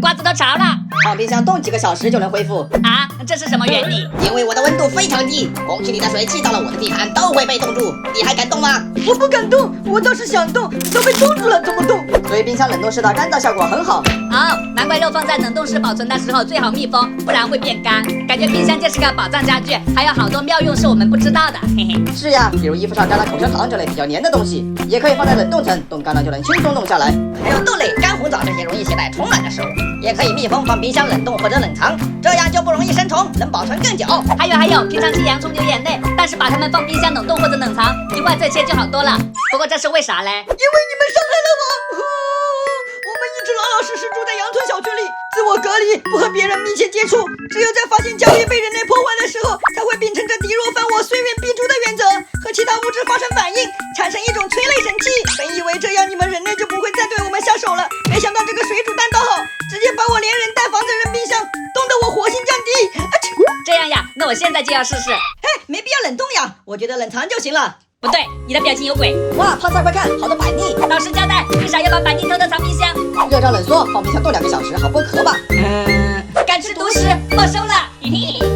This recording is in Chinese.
瓜子都潮了。放冰箱冻几个小时就能恢复啊，这是什么原理？因为我的温度非常低，空气里的水汽到了我的地盘都会被冻住。你还敢动吗？我不敢动，我倒是想动，都被冻住了，怎么动？所以冰箱冷冻室的干燥效果很好。哦，难怪肉放在冷冻室保存的时候最好密封，不然会变干。感觉冰箱就是个宝藏家具，还有好多妙用是我们不知道的，嘿嘿。是呀，比如衣服上沾了口香糖这类比较黏的东西，也可以放在冷冻层，冻干了就能轻松弄下来。还有豆类、干红枣这些容易携带虫卵的食物，也可以密封放冰箱冷冻或者冷藏，这样就不容易生虫，能保存更久。还有，平常吃洋葱流眼泪，但是把它们放冰箱冷冻或者冷藏，一会儿再切就好多了。不过这是为啥嘞？因为你们伤害了我。我们一直老老实实住在阳春小区里，自我隔离，不和别人密切接触，只有在发现家园被人类破坏的时候，才会秉承着敌若犯我，虽远必诛的原则，和其他物质发生反应，产生一种催泪神器。本以为这样你们人类就不会再对我们下手了，没想到这个水煮蛋倒好，直接把我连人带房子扔冰箱，冻得我活性降低。这样呀，那我现在就要试试。嘿，没必要冷冻呀，我觉得冷藏就行了。不对，你的表情有鬼。哇，胖菜快看，好多板栗！老实交代，为啥要把板栗偷偷藏冰箱？热胀冷缩，放冰箱冻2个小时，好剥壳吧？敢吃独食，没收了。嘿嘿。